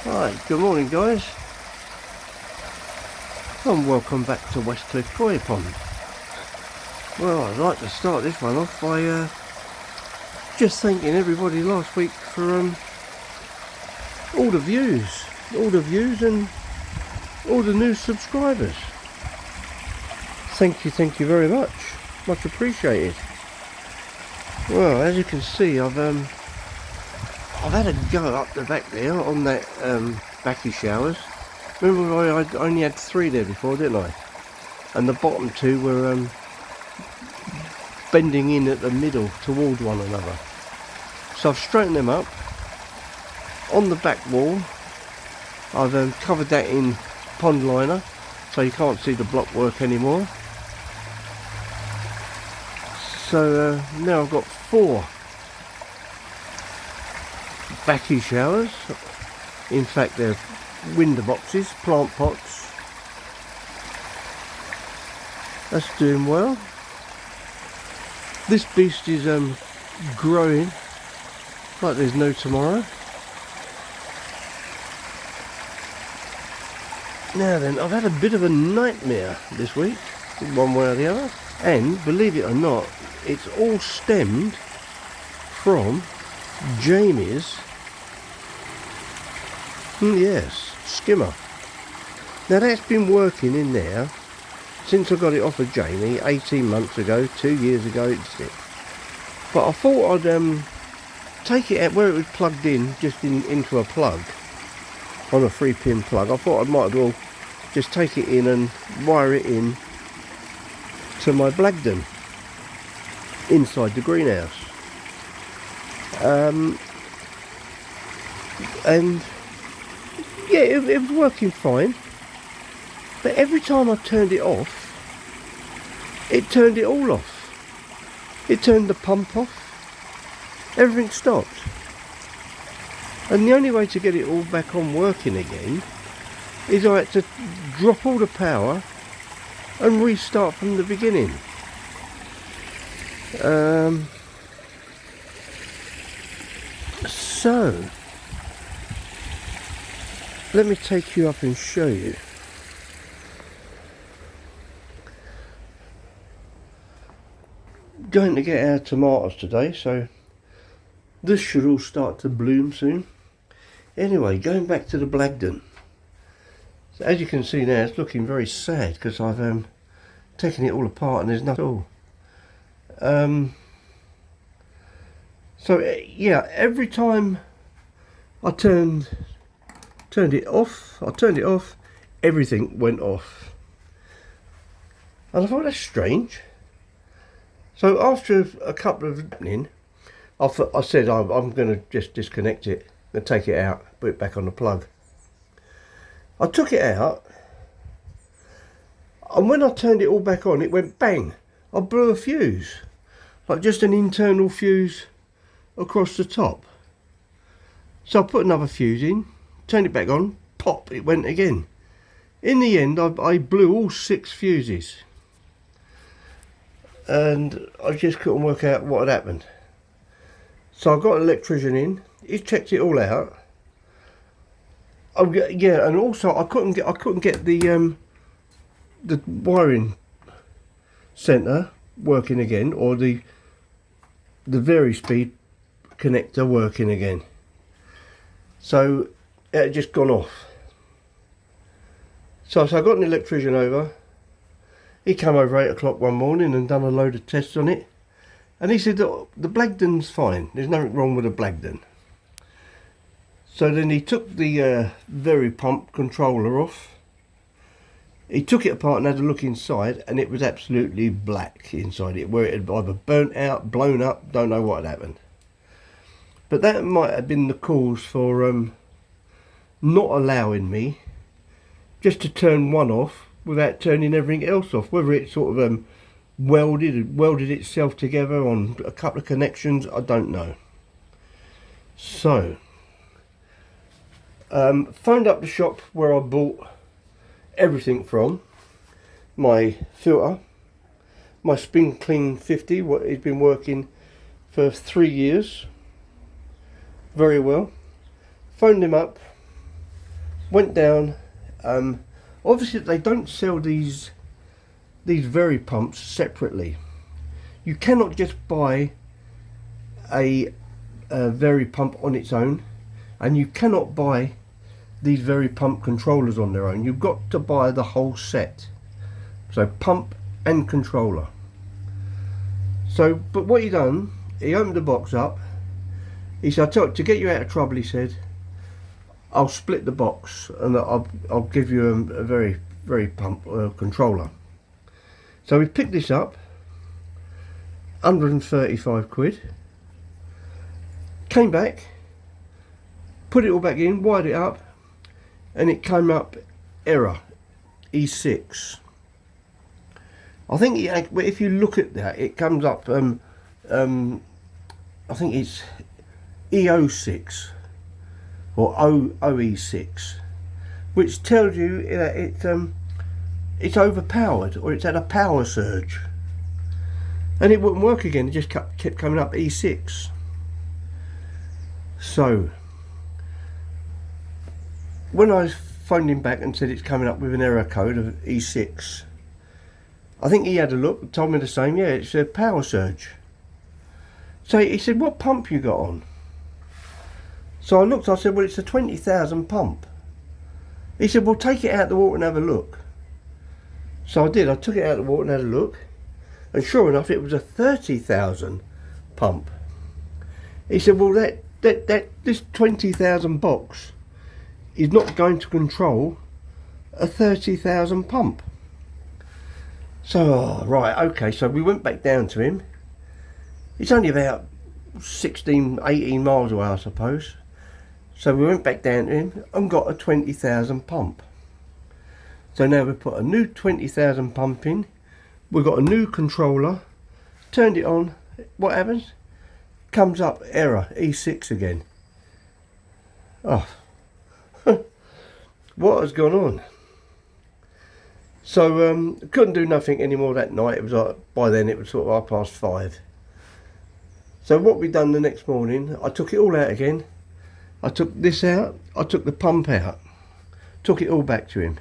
Right, good morning guys, and welcome back to Westcliff Koi Pond. Well, I'd like to start this one off by just thanking everybody last week for all the views and all the new subscribers. Thank you very much, much appreciated. Well, as you can see, I've had a go up the back there on that backy showers. Remember I only had 3 there before, didn't I? And the bottom 2 were bending in at the middle towards one another. So I've straightened them up. On the back wall, I've covered that in pond liner, so you can't see the block work anymore. So now I've got 4 backy showers. In fact, they're window boxes, plant pots. That's doing well. This beast is growing like there's no tomorrow. Now then, I've had a bit of a nightmare this week, one way or the other, and believe it or not, it's all stemmed from Jamie's skimmer. Now that's been working in there since I got it off of Jamie 18 months ago, 2 years ago it's it. But I thought I'd take it out where it was plugged in, just into a plug, on a 3-pin plug. I thought I might as well just take it in and wire it in to my Blagden inside the greenhouse. And yeah, it was working fine, but every time I turned it off, it turned it all off. It turned the pump off, everything stopped. And the only way to get it all back on working again is I had to drop all the power and restart from the beginning. So let me take you up and show you. Going to get our tomatoes today, so this should all start to bloom soon. Anyway, going back to the Blagden. So as you can see now, it's looking very sad because I've taken it all apart and there's nothing at all. So yeah, every time I turned it off, everything went off. And I thought, that's strange. So after a couple of happening, I said I'm going to just disconnect it and take it out, put it back on the plug. I took it out, and when I turned it all back on, it went bang. I blew a fuse, like just an internal fuse across the top. So I put another fuse in, turned it back on, pop, it went again. In the end, I blew all 6 fuses, and I just couldn't work out what had happened. So I got an electrician in. He checked it all out. Yeah, and also I couldn't get the wiring centre working again, or the vari-speed connector working again. So it had just gone off. So I got an electrician over. He came over 8 o'clock one morning and done a load of tests on it. And he said that the Blagden's fine. There's nothing wrong with the Blagden. So then he took the vari pump controller off. He took it apart and had a look inside, and it was absolutely black inside it, where it had either burnt out, blown up, don't know what had happened. But that might have been the cause for not allowing me just to turn one off without turning everything else off. Whether it sort of welded itself together on a couple of connections, I don't know. So phoned up the shop where I bought everything from. My filter, my Spin Clean 50, what it's been working for 3 years very well. Phoned him up, Went down. Obviously they don't sell these Very pumps separately. You cannot just buy a Very pump on its own, and you cannot buy these Very pump controllers on their own. You've got to buy the whole set, so pump and controller. So, but what he done, he opened the box up. He said, to get you out of trouble, he said, I'll split the box and I'll give you a Very pump controller. So we picked this up, 135 quid. Came back, put it all back in, wired it up, and it came up error, E6. I think if you look at that, it comes up, I think it's EO6 or OE6, which tells you that it's overpowered, or it's had a power surge, and it wouldn't work again. It just kept coming up E6. So when I phoned him back and said it's coming up with an error code of E6, I think he had a look and told me the same. Yeah, it's a power surge. So he said, what pump you got on? So I looked, I said, well, it's a 20,000 pump. He said, well, take it out the water and have a look. So I did. I took it out of the water and had a look, and sure enough, it was a 30,000 pump. He said, well, this 20,000 box is not going to control a 30,000 pump. So, right, okay, so we went back down to him. It's only about 16, 18 miles away, I suppose. So we went back down to him and got a 20,000 pump. So now we put a new 20,000 pump in. We've got a new controller. Turned it on. What happens? Comes up error, E6 again. Oh, what has gone on? So couldn't do nothing anymore that night. It was like, by then it was sort of 5:30. So what we done the next morning, I took it all out again. I took this out, I took the pump out, took it all back to him.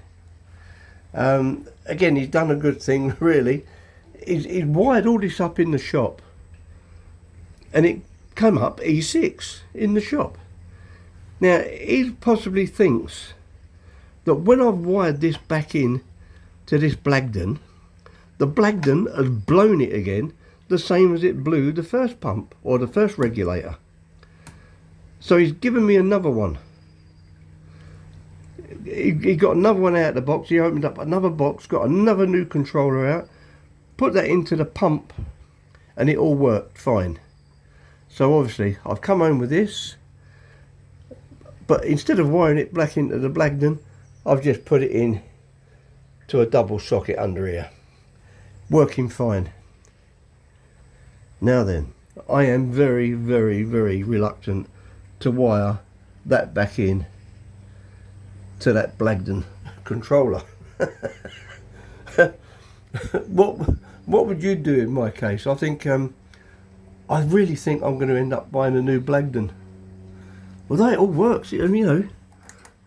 Again, he's done a good thing, really. He's wired all this up in the shop, and it came up E6 in the shop. Now he possibly thinks that when I've wired this back in to this Blagden, the Blagden has blown it again, the same as it blew the first pump or the first regulator. So he's given me another one. He got another one out of the box. He opened up another box, got another new controller out, put that into the pump, and it all worked fine. So obviously I've come home with this, but instead of wiring it back into the Blagden, I've just put it in to a double socket under here, working fine. Now then, I am very, very, very reluctant to wire that back in to that Blagden controller. What would you do in my case? I think I really think I'm going to end up buying a new Blagden. Although it all works, you know,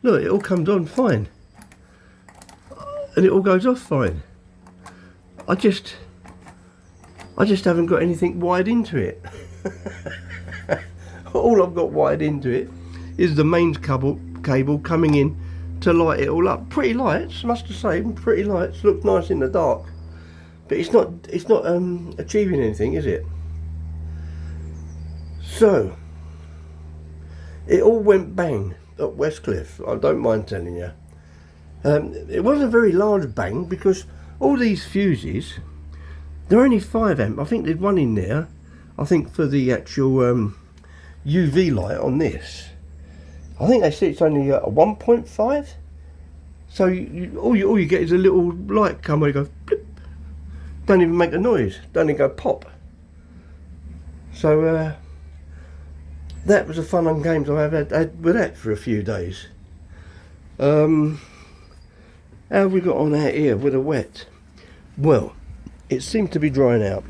look, it all comes on fine, and it all goes off fine. I just haven't got anything wired into it. All I've got wired into it is the mains cable coming in to light it all up. Pretty lights, must have say, pretty lights. Look nice in the dark, but it's not achieving anything, is it? So it all went bang at Westcliff. I don't mind telling you. It wasn't a very large bang because all these fuses, they're only 5 amp. I think there's one in there, I think, for the actual UV light on this. I think they say it's only a 1.5. So all you get is a little light come where you go blip. Don't even make a noise. Don't even go pop. So that was the fun and games I have had with that for a few days. How have we got on out here with the wet? Well, it seemed to be drying out.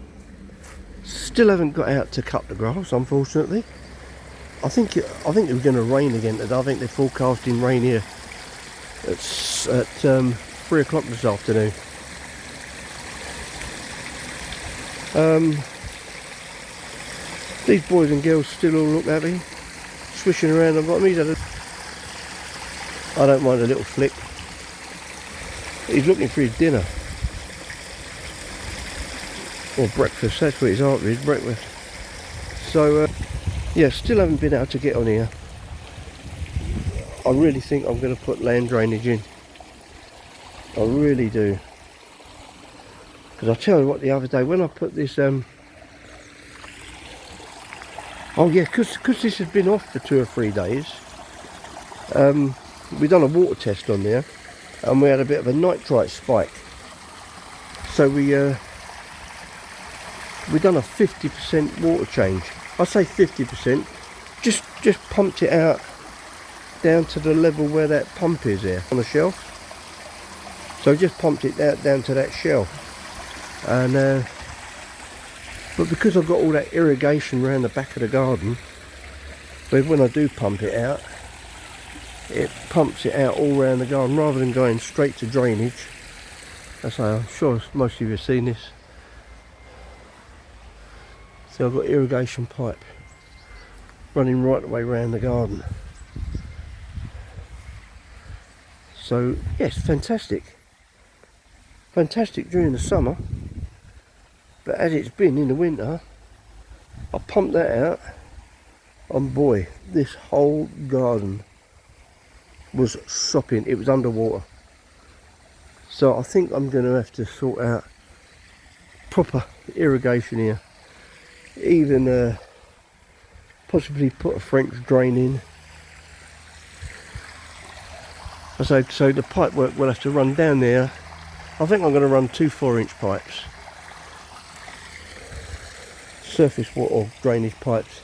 Still haven't got out to cut the grass, unfortunately. I think it was going to rain again today. I think they're forecasting rain here at 3 o'clock this afternoon. These boys and girls still all look happy, swishing around the bottom. I don't mind a little flick. He's looking for his dinner. Or breakfast, that's what he's after, his breakfast. So, yeah, still haven't been able to get on here. I really think I'm going to put land drainage in. I really do. Because I tell you what, the other day when I put this, oh yeah, because this has been off for 2 or 3 days, we done a water test on there, and we had a bit of a nitrite spike. So we done a 50% water change. I say 50%, just pumped it out down to the level where that pump is there on the shelf. So just pumped it out down to that shelf, and but because I've got all that irrigation around the back of the garden, but when I do pump it out, it pumps it out all around the garden rather than going straight to drainage. That's how I'm sure most of you have seen this. So I've got irrigation pipe running right the way around the garden. So yes, fantastic. Fantastic during the summer, but as it's been in the winter, I pumped that out, and boy, this whole garden was sopping. It was underwater. So I think I'm going to have to sort out proper irrigation here. Even possibly put a French drain in. So the pipe work will have to run down there. I think I'm going to run 2 4-inch pipes, surface water or drainage pipes.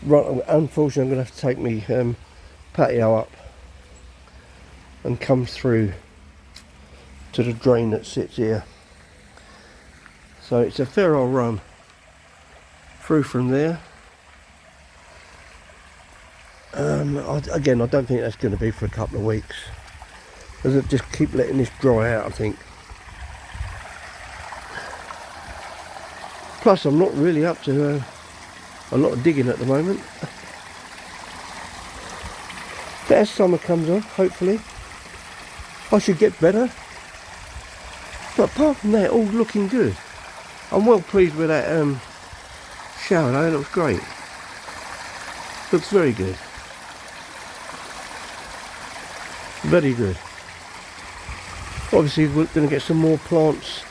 Unfortunately, I'm going to have to take me patio up and come through to the drain that sits here. So it's a fair old run through from there. Again, I don't think that's going to be for a couple of weeks. I'll just keep letting this dry out, I think. Plus, I'm not really up to a lot of digging at the moment. But as summer comes on, hopefully, I should get better. But apart from that, all looking good. I'm well pleased with that shower though. It looks great. Looks very good. Very good. Obviously we're going to get some more plants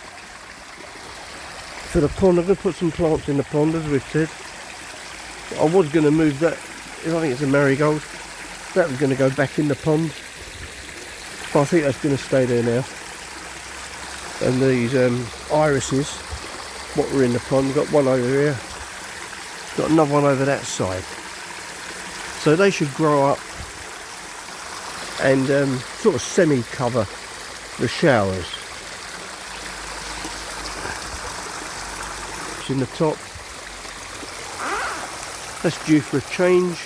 for the pond. I'm going to put some plants in the pond, as we've said. I was going to move that, I think it's a marigold. That was going to go back in the pond. But I think that's going to stay there now. And these irises, what were in the pond, got one over here. Got another one over that side. So they should grow up and sort of semi-cover the showers. It's in the top. That's due for a change.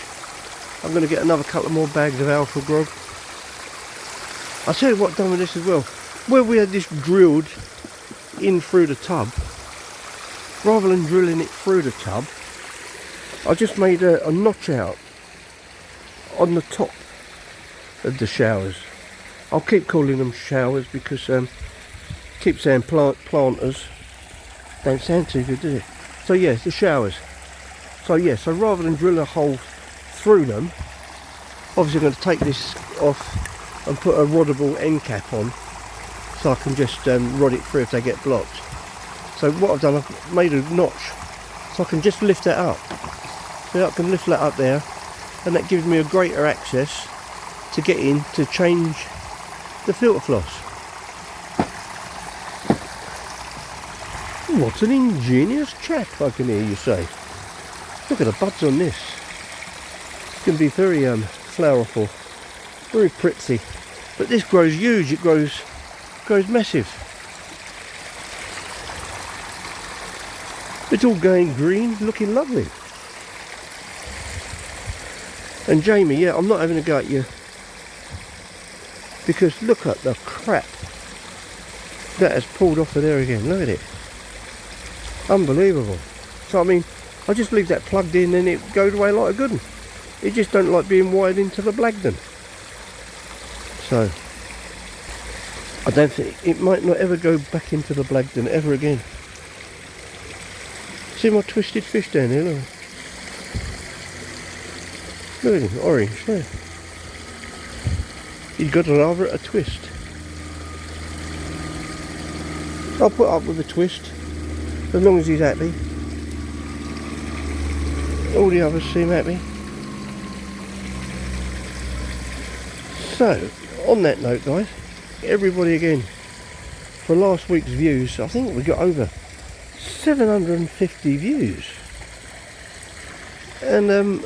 I'm going to get another couple more bags of alpha grog. I'll tell you what I've done with this as well. Where we had this drilled in through the tub, rather than drilling it through the tub, I just made a notch out on the top of the showers. I'll keep calling them showers because keep saying planters don't sound too good, does it? So yes, the showers. So yes, so rather than drill a hole through them, obviously I'm going to take this off and put a roddable end cap on, so I can just rod it through if they get blocked. So what I've done, I've made a notch so I can just lift that up. So I can lift that up there, and that gives me a greater access to get in to change the filter floss. What an ingenious chap, I can hear you say. Look at the buds on this. It's going to be very flowerful, very pretty. But this grows huge, it grows massive. It's all going green, looking lovely. And Jamie, yeah, I'm not having a go at you. because look at the crap that has pulled off of there again. Look at it. Unbelievable. So I mean, I just leave that plugged in and it goes away like a good one. It just don't like being wired into the Blagden. So I don't think it might not ever go back into the Blagden ever again. See my twisted fish down here, look. Look at him, orange there. He's got rather a twist. I'll put up with the twist as long as he's happy. All the others seem happy. So, on that note guys, everybody again, for last week's views, I think we got over 750 views. And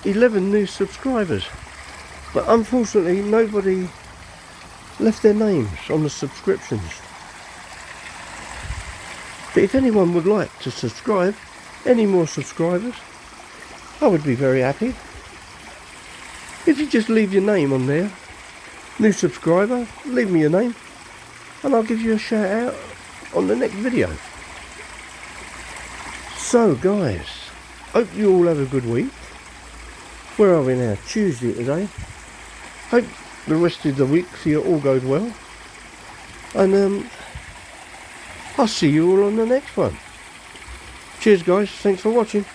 11 new subscribers. But unfortunately nobody left their names on the subscriptions. But if anyone would like to subscribe, any more subscribers, I would be very happy. If you just leave your name on there, new subscriber, leave me your name and I'll give you a shout out on the next video. So guys, hope you all have a good week. Where are we now? Tuesday today. Hope the rest of the week for you all goes well. And I'll see you all on the next one. Cheers guys, thanks for watching.